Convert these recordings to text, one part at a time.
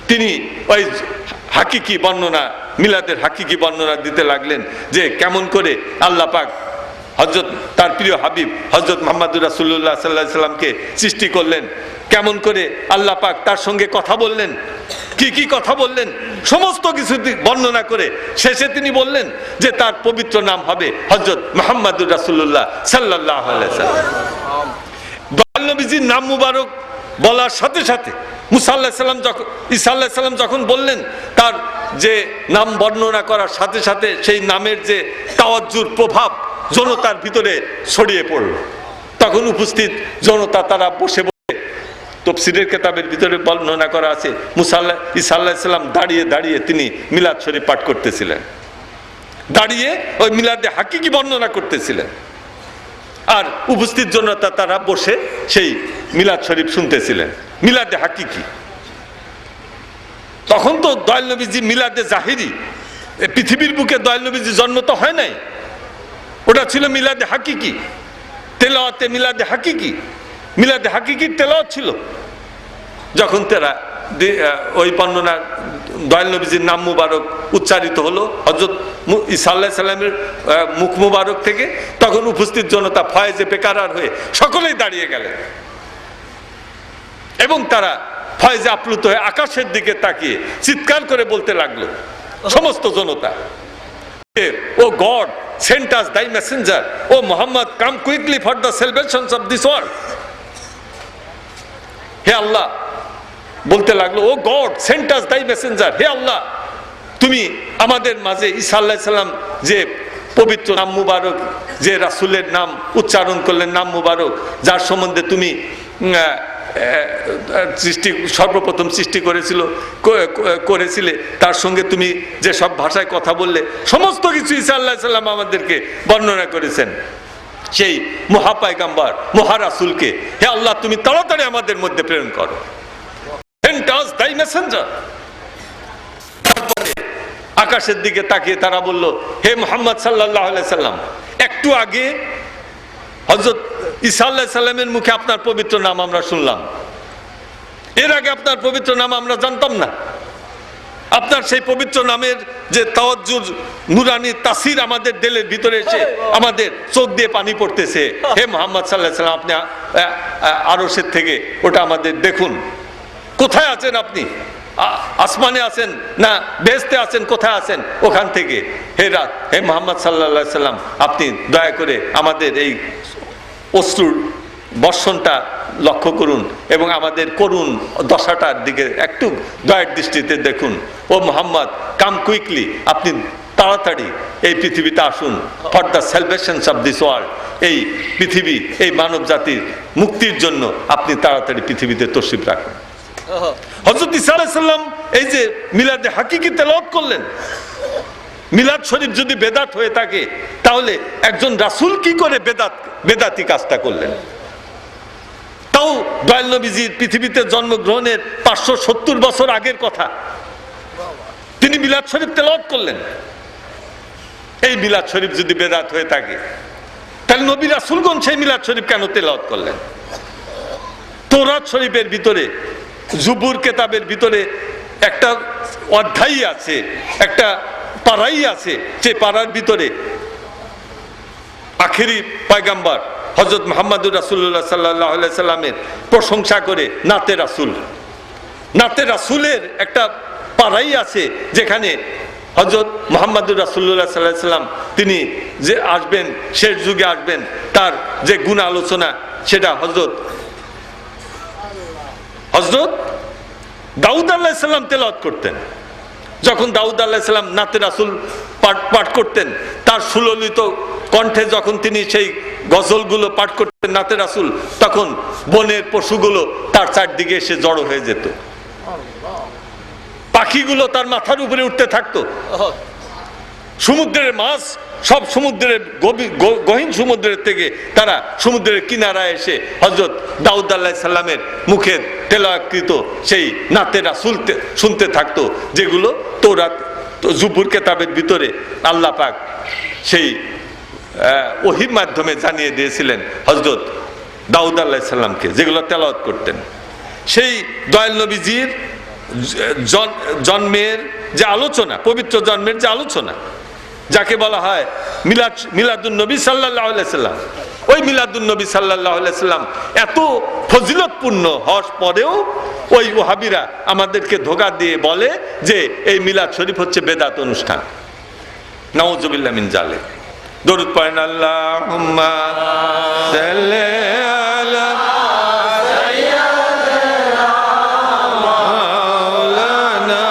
তিনি ওই হাকিকি বর্ণনা, মিলাদের হাকিকি বর্ণনা দিতে লাগলেন যে কেমন করে আল্লাহ পাক হযরত তার প্রিয় হাবিব হযরত মুহাম্মদুর রাসূলুল্লাহ সাল্লাল্লাহু আলাইহি সাল্লামকে সৃষ্টি করলেন, কেমন করে আল্লাহ পাক তার সঙ্গে কথা বললেন, কি কি কথা বললেন, সমস্ত কিছু বর্ণনা করে শেষে তিনি বললেন যে তার পবিত্র নাম হবে হযরত মুহাম্মদুর রাসূলুল্লাহ সাল্লাল্লাহু আলাইহি সাল্লাম। দয়াল নবীজির নাম মুবারক বলার সাথে সাথে মুসা আলাইহিস সালাম যখন ঈসা আলাইহিস সালাম যখন বললেন, তার যে নাম বর্ণনা করার সাথে সাথে সেই নামের যে তাওয়াজ্জুর প্রভাব জনতার ভিতরে ছড়িয়ে পড়ল। তখন উপস্থিত জনতা তারা বসে বসে, তাফসীরের কিতাবের ভিতরে বর্ণনা করা আছে ঈসা আলাইহিস সালাম দাঁড়িয়ে দাঁড়িয়ে তিনি মিলাদ শরীফ পাঠ করতেছিলেন, দাঁড়িয়ে ওই মিলাদে হাকিকি বর্ণনা করতেছিলেন, আর উপস্থিত জনতা তারা বসে সেই মিলাদ শরীফ শুনতেছিলেন, মিলাদে হাকিকি। তখন তো দয়াল নবীজি মিলাদে জাহিরি, পৃথিবীর বুকে দয়াল নবীজি জন্ম তো হয় নাই, ওটা ছিল মিলাদে হাকিকি, তেলাওয়াতে মিলাদে হাকিকি, মিলাদে হাকিকির তেলাওয়াত ছিল। যখন তারা ওই বর্ণনা দয়াল নবীজির নাম মুবারক উচ্চারিত হলো হযরত ঈসা আলাইহিস সালামের মুখ মুবারক থেকে, তখন উপস্থিত জনতা ফয়েজে বেকারার হয়ে সকলেই দাঁড়িয়ে গেলেন এবং তারা ফয়েজে আপ্লুত হয়ে আকাশের দিকে তাকিয়ে চিৎকার করে বলতে লাগলো সমস্ত জনতা, O God sent us thy messenger, O Muhammad come quickly for the salvations of this world. হে আল্লাহ, বলতে লাগলো, O God sent us thy messenger, হে আল্লাহ তুমি আমাদের মাঝে ঈসা আলাইহিস সালাম যে পবিত্র নাম মুবারক, যে রাসূলের নাম উচ্চারণ করলেন, নাম মুবারক যার সম্বন্ধে তুমি সর্বপ্রথম সৃষ্টি করেছিলে, তার সঙ্গে তুমি যে সব ভাষায় কথা বললে, সমস্ত কিছু ঈসা আলাইহিস সালাম আমাদেরকে বর্ণনা করেছেন। সেই মহা পয়গম্বর মহা রাসূলকে হে আল্লাহ তুমি তাড়াতাড়ি আমাদের মধ্যে প্রেরণ করো। সেন্ড আস thy messenger। তারপরে আকাশের দিকে তাকিয়ে তারা বলল, হে মুহাম্মদ সাল্লাল্লাহু আলাইহি সাল্লাম, একটু আগে হযরত ঈসা আলাইহিস সালামের মুখে আপনার পবিত্র নাম আমরা শুনলাম, এর আগে আপনার পবিত্র নাম আমরা জানতাম না। আপনার সেই পবিত্র নামের যে তাওয়াজ্জুর নূরানি তাসির আমাদের দিলের ভিতরে এসে আমাদের চোখ দিয়ে পানি পড়তেছে। হে মুহাম্মদ সাল্লাল্লাহু আলাইহি সাল্লাম, আপনি আরশের থেকে ওটা আমাদের দেখুন, কোথায় আছেন আপনি? আসমানে আছেন না বেহেশতে আছেন? কোথায় আছেন? ওখান থেকে হে মুহাম্মদ সাল্লাল্লাহু আলাইহি সাল্লাম, আপনি দয়া করে আমাদের এই অশ্রুর বর্ষণটা লক্ষ্য করুন এবং আমাদের করুণ দশাটার দিকে একটু দয়ার দৃষ্টিতে দেখুন। ও মুহাম্মদ কাম কুইকলি, আপনি তাড়াতাড়ি এই পৃথিবীতে আসুন, for the salvations of this world, এই পৃথিবী এই মানব জাতির মুক্তির জন্য আপনি তাড়াতাড়ি পৃথিবীতে তশরিফ রাখুন। হযরত ঈসা আলাইহিস সালাম এই যে মিলাদে হাকিকি তেলাওয়াত করলেন, মিলাদ শরীফ যদি বেদাত হয়ে থাকে তাহলে একজন রাসূল কি করে বেদাতি কাজটা করলেন? তাও দয়াল নবীজির পৃথিবীতে জন্মগ্রহণের 570 বছর আগের কথা, তিনি মিলাদ শরীফ তেলাওয়াত করলেন। এই মিলাদ শরীফ যদি বেদাত হয়ে থাকে তাহলে নবী রাসূলগণ সেই মিলাদ শরীফ কেন তেলাওয়াত করলেন? তৌরাত শরীফের ভিতরে, জুবুর কিতাবের ভিতরে একটা অধ্যায় আছে, একটা পারাই আছে, যে পারার ভিতরে আখেরি পয়গম্বর হযরত মুহাম্মদুর রাসূলুল্লাহ সাল্লাল্লাহু আলাইহি সাল্লামের প্রশংসা করে নাতে রাসূলের একটা পারাই আছে, যেখানে হযরত মুহাম্মদুর রাসূলুল্লাহ সাল্লাল্লাহু আলাইহি সাল্লাম তিনি যে আসবেন, শেষ যুগে আসবেন, তার যে গুণ আলোচনা সেটা হযরত দাউদ আলাইহিস সালাম তেলাওয়াত করতেন। যখন দাউদ আলাইহিস সালাম নাতে রাসূল পাঠ করতেন, তার সুললিত কণ্ঠে যখন তিনি সেই গজলগুলো পাঠ করতেন নাতে রাসূল, তখন বনের পশুগুলো তার চারদিকে এসে জড়ো হয়ে যেত, পাখিগুলো তার মাথার উপরে উঠতে থাকতো, সমুদ্রের মাছ সব সমুদ্রের গহীন সমুদ্রের থেকে তারা সমুদ্রের কিনারায় এসে হযরত দাউদ আলাইহিস সালামের মুখে তেলাওয়াতকৃত সেই নাতে রাসূল শুনতে থাকতো, যেগুলো তৌরাত জুবুর কিতাবের ভিতরে আল্লাহ পাক সেই ওহীর মাধ্যমে জানিয়ে দিয়েছিলেন হযরত দাউদ আলাইহিস সালামকে, যেগুলো তেলাওয়াত করতেন। সেই দয়াল নবীজির জন্মের যে আলোচনা, পবিত্র জন্মের যে আলোচনা, যাকে বলা হয় মিলাদুন নবী সাল্লাল্লাহু আলাইহি সাল্লাম, ওই মিলাদুন নবী সাল্লাল্লাহু আলাইহি সাল্লাম এত ফজিলতপূর্ণ হওয়ার পরেও ওই ওহাবিরা আমাদেরকে ধোঁকা দিয়ে বলে যে এই মিলাদ শরীফ হচ্ছে বেদাত অনুষ্ঠান। নাউজুবিল্লাহ মিন জালিক। দরুদ পড়েন আল্লাহুম্মা সাল্লি আলা সাইয়্যিদিনা মাওলানা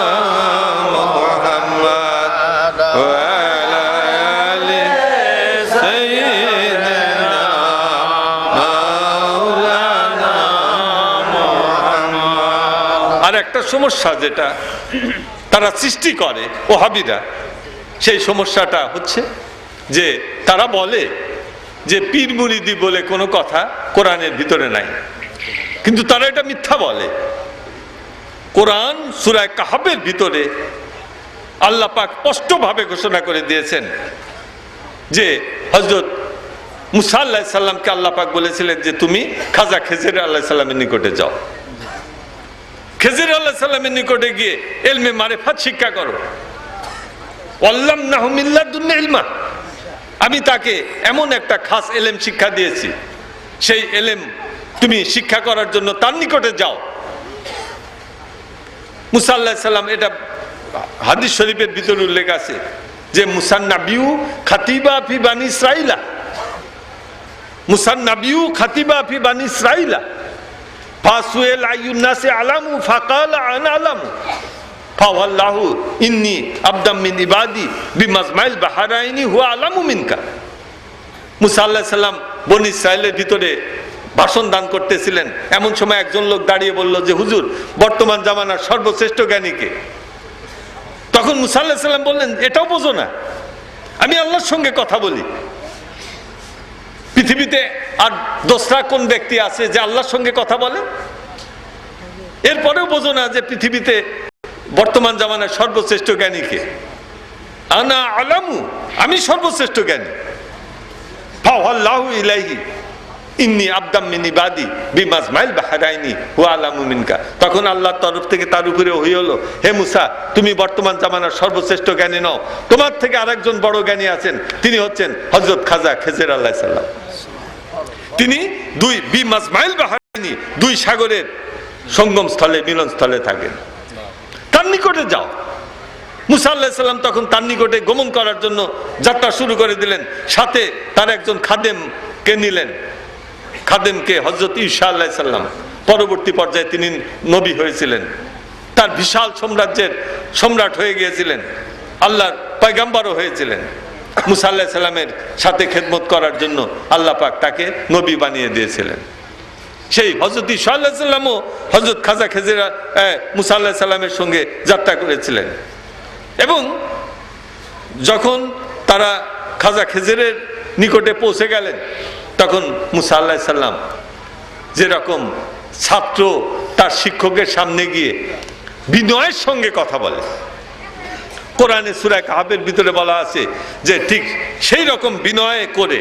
মুহাম্মদ ওয়া আলা আলি সাইয়্যিদিনা মাওলানা মুহাম্মদ। আর একটা সমস্যা যেটা তারা সৃষ্টি করে ওহাবিরা, সেই সমস্যাটা হচ্ছে যে তারা বলে যে পীর মুরিদি বলে কোনো কথা কোরআনের ভিতরে নাই, কিন্তু তারা এটা মিথ্যা বলে। কোরআন সূরা কাহফের ভিতরে আল্লাহ পাক স্পষ্টভাবে ঘোষণা করে দিয়েছেন যে হযরত মুসা আলাইহিস সালামকে আল্লাহ পাক বলেছিলেন যে তুমি খাজা খেজর আলাইহিস সালামের নিকটে যাও, খেজর আলাইহিস সালামের নিকটে গিয়ে ইলমে মারিফাত শিক্ষা করো। আল্লামনাহু মিন লাদুন্না ইলমা, আমি তাকে এমন একটা খাস এলেম শিক্ষা দিয়েছি, সেই এলেম তুমি শিক্ষা করার জন্য তার নিকটে যাও। মুসা আলাইহিস সালাম, এটা হাদিস শরীফের ভিতরে উল্লেখ আছে যে মুসান্নাবিউ খাতিবা ফি বানি ইসরাইলা, মুসান্নাবিউ খাতিবা ফি বানি ইসরাইলা ফাসুয়েল আইয়ুন নাসি আলামু ফাকালা আনা আলামু ফাওয়াল্লাহু ইন্নী আবদাম মিন ইবাদি বিমাজমাইল বাহারাইনি হুয়া আলামু মিনকা। মুসা আলাইহিস সালাম বনি ইসরাইলের ভিতরে ভাষণ দান করতেছিলেন, এমন সময় একজন লোক দাঁড়িয়ে বলল যে হুজুর, বর্তমান জামানার সর্বশ্রেষ্ঠ জ্ঞানী কে? তখন মুসা আলাইহিস সালাম বললেন, এটাও বোঝো না? আমি আল্লাহর সঙ্গে কথা বলি। পৃথিবীতে আর দোসরা কোন ব্যক্তি আছে যে আল্লাহর সঙ্গে কথা বলে? এরপরেও বোঝো না যে পৃথিবীতে বর্তমান জামানার সর্বশ্রেষ্ঠ জ্ঞানী কে? আনা আলামু, আমি সর্বশ্রেষ্ঠ জ্ঞানী। ফাওয়াল্লাহু ইলাইহি ইন্নী আবদাম মিন ইবাদি বিমাজমাইল বাহরাইনি হুয়া আলামু মিনকা। তখন আল্লাহর তরফ থেকে তার উপরে ওহী হলো, হে মুসা, তুমি বর্তমান জামানার সর্বশ্রেষ্ঠ জ্ঞানী নও, তোমার থেকে আরেকজন বড় জ্ঞানী আছেন, তিনি হচ্ছেন হযরত খাজা খেজর আলাইহিস সালাম। তিনি দুই বিমাজমাইল বাহরাইনি, দুই সাগরের সঙ্গম স্থলে, মিলন স্থলে থাকেন, তার নিকটে যাও। মুসা আলাইহিস সালাম তখন তার নিকটে গমন করার জন্য যাত্রা শুরু করে দিলেন, সাথে তার একজন খাদেমকে নিলেন। খাদেমকে হযরত ঈসা আলাইহিস সালাম, পরবর্তী পর্যায়ে তিনি নবী হয়েছিলেন, তার বিশাল সাম্রাজ্যের সম্রাট হয়ে গিয়েছিলেন, আল্লাহর পয়গম্বরও হয়েছিলেন। মুসা আলাইহিস সালামের সাথে খেদমত করার জন্য আল্লাহ পাক তাকে নবী বানিয়ে দিয়েছিলেন। সেই হযরত ঈসা আলাইহিস সালামও হযরত খাজা খেজর মুসা আলাইহিস সালামের সঙ্গে যাত্রা করেছিলেন। এবং যখন তারা খাজা খেজরের নিকটে পৌঁছে গেলেন, তখন মুসা আলাইহিস সালাম যেরকম ছাত্র তার শিক্ষকের সামনে গিয়ে বিনয়ের সঙ্গে কথা বলে, কোরআনে সূরা কাহফের ভিতরে বলা আছে যে ঠিক সেই রকম বিনয় করে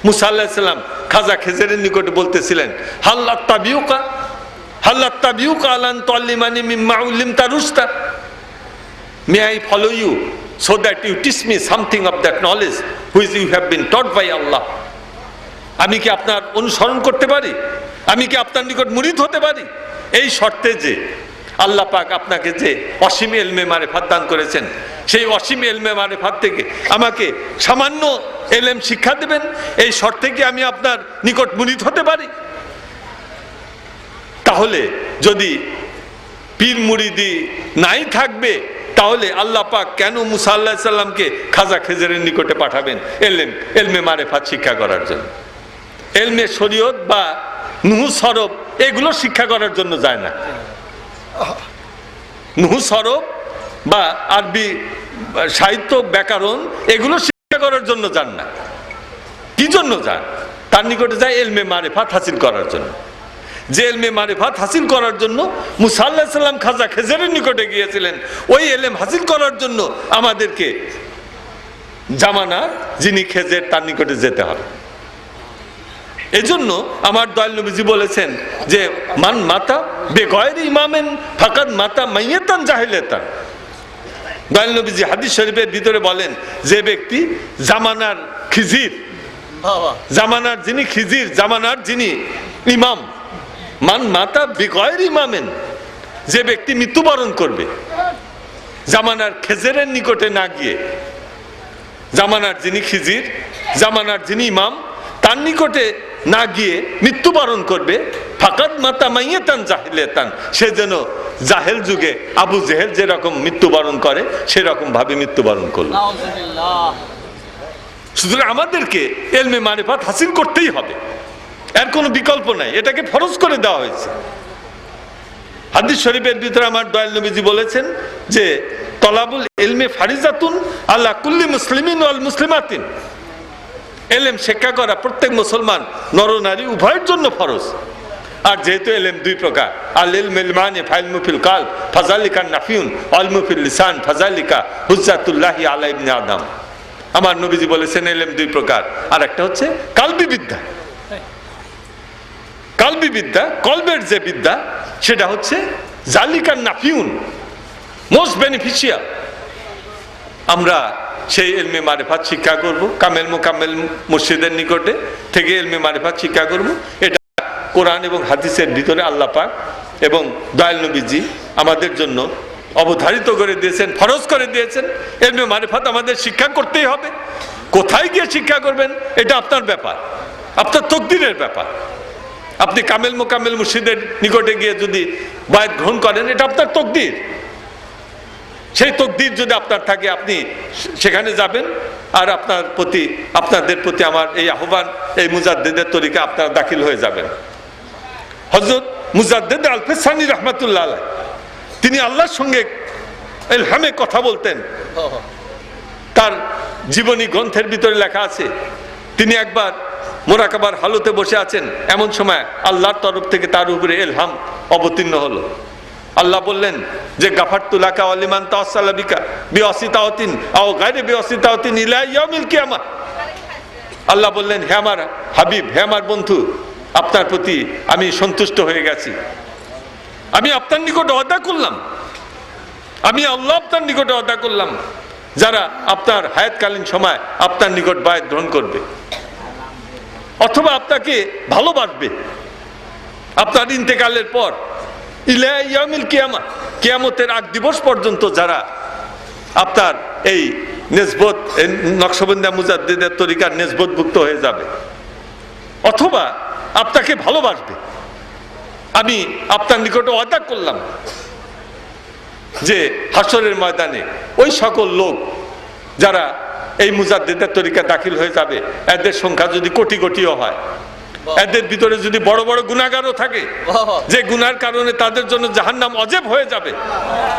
মুসা আলাইহিস সালাম খাজা খেজরের নিকটে বলতেছিলেন, হাল্লাত তাবিউকা আলান তুআল্লিমানি মিম্মা উল্লিমতা রুশতা, may I follow you so that you teach me something of that knowledge which you have been taught by Allah. আমি কি আপনার অনুসরণ করতে পারি? আমি কি আপনার নিকট মুরিদ হতে পারি? এই শর্তে যে আল্লাহ পাক আপনাকে যে অসীম ইলমে মারিফাত দান করেছেন, সেই অসীম ইলমে মারিফাত থেকে আমাকে সামান্য ইলম শিক্ষা দেবেন, এই শর্তে কি আমি আপনার নিকট মুরিদ হতে পারি? তাহলে যদি পীর মুরিদি নাই থাকবে, তাহলে আল্লাহ পাক কেন মুসা আলাইহিস সালামকে খাজা খেজরের নিকটে পাঠাবেন ইলমে মারিফাত শিক্ষা করার জন্য? ইলমে শরীয়ত বা নুহু সরব এগুলো শিক্ষা করার জন্য যায় না। নুহু সরব বা আরবি সাহিত্য, ব্যাকরণ এগুলো শিক্ষা করার জন্য যান না। কি জন্য যান? তার নিকটে যায় ইলমে মারিফাত হাসিল করার জন্য। যে ইলমে মারিফাত হাসিল করার জন্য মুসা আলাইহিস সালাম খাজা খেজরের নিকটে গিয়েছিলেন, ওই ইলম হাসিল করার জন্য আমাদেরকে জামানা যিনি খেজের তার নিকটে যেতে হবে। এজন্য আমার দয়াল নবীজি বলেছেন যে মান মাতা বেগয়রি ইমামেন ফাকাদ মাতা মাইয়াতান জাহিলাতান। দয়াল নবীজি হাদিস শরীফের ভিতরে বলেন, যে ব্যক্তি জামানার খিজির, জামানার যিনি খিজির, জামানার যিনি ইমাম, মান মাতা বেগয়রি ইমামেন, যে ব্যক্তি মৃত্যুবরণ করবে জামানার খেজেরের নিকটে না গিয়ে, জামানার যিনি খিজির, জামানার যিনি ইমাম, তার নিকটে না গিয়ে মৃত্যুবরণ করবে, ফাকাদ মাতা মাইয়াতান জাহিলাতান, সে যেন জাহেল যুগে আবু জেহেল যেরকম মৃত্যুবরণ করে সেরকম ভাবে মৃত্যুবরণ করলো। সুতরাং আমাদেরকে ইলমে মারিফাত হাসিল করতেই হবে, এর কোনো বিকল্প নাই, এটাকে ফরজ করে দেওয়া হয়েছে। হাদিস শরীফের ভিতরে আমার দয়াল নবীজি বলেছেন যে তলাবুল ইলমে ফারিজাতুন আলা কুল্লি মুসলিমিন ওয়াল মুসলিমাতিন, ইলম শিক্ষা করা প্রত্যেক মুসলমান নর নারী উভয়ের জন্য ফরজ। আর যেহেতু ইলম দুই প্রকার, আল ইলমু ইলমানি ফাইলমু ফিল কালব ফাযালিকা নাফিউন আলমু ফিল লিসান ফাযালিকা হুজ্জাতুল্লাহি আলা ইবনে আদম। আমার নবীজি বলেছেন ইলম দুই প্রকার, আর একটা হচ্ছে কালবি বিদ্যা। কালবি বিদ্যা, কলবের যে বিদ্যা, সেটা হচ্ছে জালিকা নাফিউন, মোস্ট বেনিফিশিয়াল। আমরা সেই ইলমে মারিফাত শিক্ষা করব, কামেল মুকাম্মেল মুর্শিদের নিকটে থেকে ইলমে মারিফাত শিক্ষা করব। এটা কোরআন এবং হাদিসের ভিতরে আল্লাহ পাক এবং দয়াল নবীজি আমাদের জন্য অবধারিত করে দিয়েছেন, ফরজ করে দিয়েছেন। ইলমে মারিফাত আমাদের শিক্ষা করতেই হবে। কোথায় গিয়ে শিক্ষা করবেন এটা আপনার ব্যাপার, আপনার তকদিরের ব্যাপার। আপনি কামেল মুকাম্মেল মুর্শিদের নিকটে গিয়ে যদি বায়াত গ্রহণ করেন, এটা আপনার তকদির। সেই তকদির যদি আপনার থাকে, আপনি সেখানে যাবেন। আর আপনাদের প্রতি আমার এই আহ্বান, এই মুজাদ্দিদের তরিকা আপনারা দাখিল হয়ে যাবেন। হযরত মুজাদ্দিদ আল-ফিসানি রাহমাতুল্লাহ আলাইহি, তিনি আল্লাহর সঙ্গে ইলহামে কথা বলতেন। তার জীবনী গ্রন্থের ভিতরে লেখা আছে, তিনি একবার মোরাকাবার হালতে বসে আছেন, এমন সময় আল্লাহর তরফ থেকে তার উপরে ইলহাম অবতীর্ণ হলো। আল্লাহ বললেন যে গাফারতু লাকা ওয়া লিমান তাওয়াসসালা বিকা বিওয়াসিতাতিন আও গায়রি বিওয়াসিতাতিন ইলা ইয়াউমিল কিয়ামা। আল্লাহ বললেন, হে আমার হাবিব, হে আমার বন্ধু, আপনার প্রতি আমি সন্তুষ্ট হয়ে গেছি। আমি আপনার নিকটে ওয়াদা করলাম, আমি আল্লাহ আপনার নিকটে ওয়াদা করলাম, যারা আপনার হায়াতকালীন সময় আপনার নিকট বায়াত গ্রহণ করবে অথবা আপনাকে ভালোবাসবে আপনার ইন্তেকালের পর, ইলা ইয়াউমিল কিয়ামা, কিয়ামতের আগ দিবস পর্যন্ত যারা আপনার এই নিসবত, নকশবন্দিয়া মুজাদ্দিদের তরিকার নিসবতভুক্ত হয়ে যাবে অথবা আপনাকে ভালোবাসবে, আমি আপনার নিকটে ওয়াদা করলাম যে হাসরের ময়দানে ওই সকল লোক যারা এই মুজাদ্দিদের তরিকা দাখিল হয়ে যাবে, এদের সংখ্যা যদি কোটি কোটিও হয়, এদের ভিতরে যদি বড় বড় গুনাহগারও থাকে, যে গুনার কারণে তাদের জন্য জাহান্নাম অজেব হয়ে যাবে,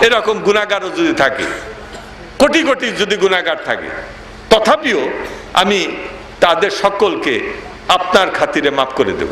এরকম গুনাহগারও যদি থাকে, কোটি কোটি যদি গুনাহগার থাকে, তথাপিও আমি তাদের সকলকে আপনার খাতিরে মাফ করে দেব।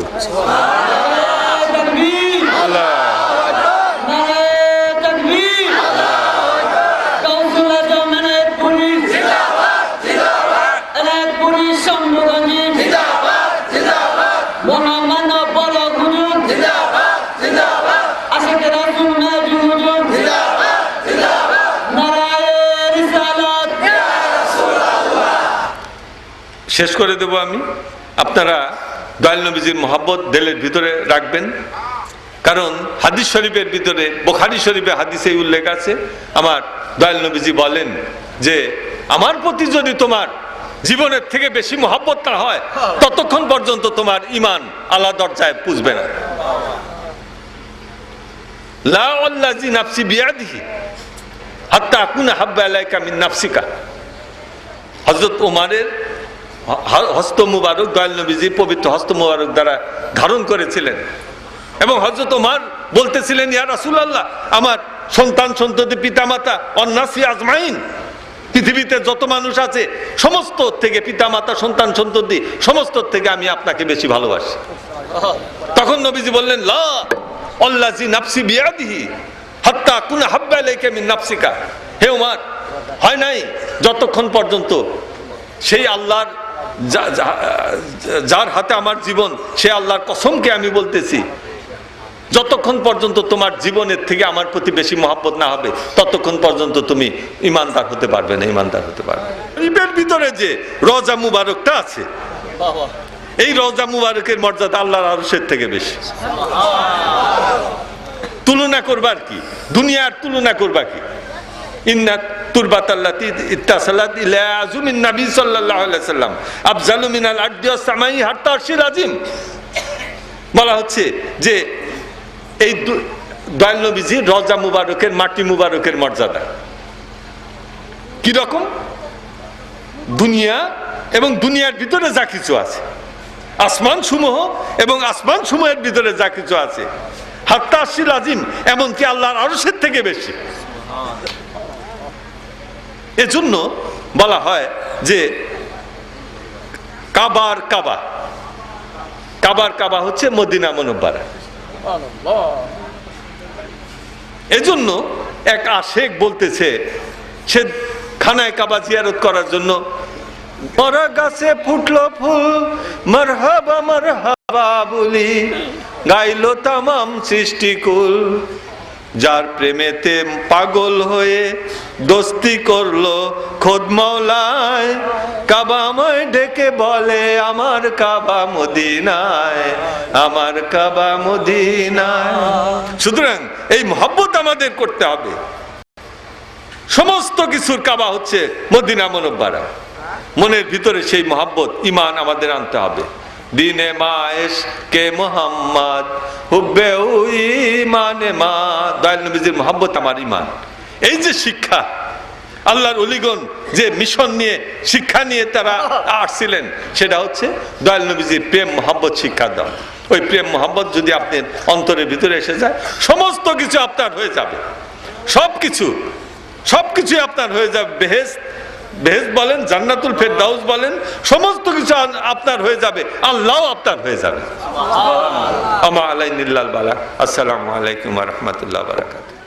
শেষ করে দেব আমি। আপনারা দয়াল নবীজির মহব্বত দিলের ভিতরে রাখবেন, কারণ হাদিস শরীফের ভিতরে, বুখারী শরীফে হাদিসে উল্লেখ আছে, আমার দয়াল নবীজি বলেন যে আমার প্রতি যদি তোমার জীবনের থেকে বেশি মহব্বত না হয়, ততক্ষণ পর্যন্ত তোমার ঈমান আলা দরজায় পুজবে না। লা ওয়াল্লাযী নাফসি বিয়াদিহি হাত্তা আকুনা হাব্বা ইলাইকা মিন নাফসিকা। হযরত ওমরের হস্ত মুবারক দয়াল নবীজি পবিত্র হস্ত মুবারক দ্বারা ধারণ করেছিলেন এবং হযরত ওমর বলতেছিলেন, ইয়া রাসূলুল্লাহ, আমার সন্তান সন্ততি পিতামাতা অন্নাসি আজমাইন, পৃথিবীতে যত মানুষ আছে সমস্ত থেকে, পিতামাতা সন্তান সন্ততি সমস্ত থেকে আমি আপনাকে বেশি ভালোবাসি। তখন নবীজি বললেন, লা ওয়াল্লাযী নাফসি বিয়াদিহি হাত্তা আকুনা হাব্বা ইলাইকা মিন নাফসিকা। হে ওমর, হয় নাই যতক্ষণ পর্যন্ত সেই আল্লাহর যার হাতে আমার জীবন, সে আল্লাহর কসমকে আমি বলতেছি, যতক্ষণ পর্যন্ত তোমার জীবনের থেকে আমার প্রতি বেশি মহব্বত না হবে ততক্ষণ পর্যন্ত তুমি ইমানদার হতে পারবে না, ইমানদার হতে পারবে। শরীফের ভিতরে যে রওজা মুবারকটা আছে, এই রওজা মুবারকের মর্যাদা আল্লাহর আরশের থেকে বেশি। তুলনা করবার কি, দুনিয়ার তুলনা করবা কি? ইন্না তুরবাতাল্লাতি ইত্তাসালাত ইলা আযমিন নবী সাল্লাল্লাহু আলাইহি সাল্লাম আফজালু মিনাল আরদি ওয়াস সামাই হাত্তা আরশিল আযীম। বলা হচ্ছে যে এই দয়াল নবীজির রওজা মুবারকের, মাটি মুবারকের মর্যাদা কি রকম? দুনিয়া এবং দুনিয়ার ভিতরে যা কিছু আছে, আসমান সমূহ এবং আসমান সমূহের ভিতরে যা কিছু আছে, হাত্তা আরশিল আযীম, এমনকি আল্লাহর আরশের থেকে বেশি। এজন্য বলা হয় যে কাবার কাবা, কাবার কাবা হচ্ছে মদিনা মুনাওয়ারা। এজন্য এক আশেক বলতেছে, সে খানায় কাবা জিয়ারত করার জন্য মরা গাছে ফুটলো ফুল মারহাবা মারহাবা বলি, গাইলো তামাম সৃষ্টিকুল, যার প্রেমেতে পাগল হয়ে দোস্তি করলো খোদ মাওলায়, কাবা আমায় ডেকে বলে আমার কাবা মদিনায়, আমার কাবা মদিনায়। সুতরাং এই মহব্বত আমাদের করতে হবে। সমস্ত কিছুর কাবা হচ্ছে মদিনা মুনাওয়ারা। মনের ভিতরে সেই মহব্বত, ঈমান আমাদের আনতে হবে। দিনে মায়েশ কে মোহাম্মদ হুব্বে ঈমানে মা, দয়াল নবীজির মহব্বত আমার ঈমান। এই যে শিক্ষা, আল্লাহর ওলিগণ যে মিশন নিয়ে, শিক্ষা নিয়ে তারা আসছিলেন, সেটা হচ্ছে দয়াল নবীজির প্রেম মহব্বত শিক্ষা দেওয়া। ওই প্রেম মহব্বত যদি আপনার অন্তরের ভিতরে এসে যায়, সমস্ত কিছু আপনার হয়ে যাবে। সবকিছু আপনার হয়ে যাবে। বেহেশত বলেন, জান্নাতুল ফেরদাউস বলেন, সমস্ত কিছু আপনার হয়ে যাবে, আল্লাহ আপনার হয়ে যাবে। আমা আলাইনিল্লাল বালা। আসসালামু আলাইকুম ওয়া রাহমাতুল্লাহি ওয়া বারাকাতুহু।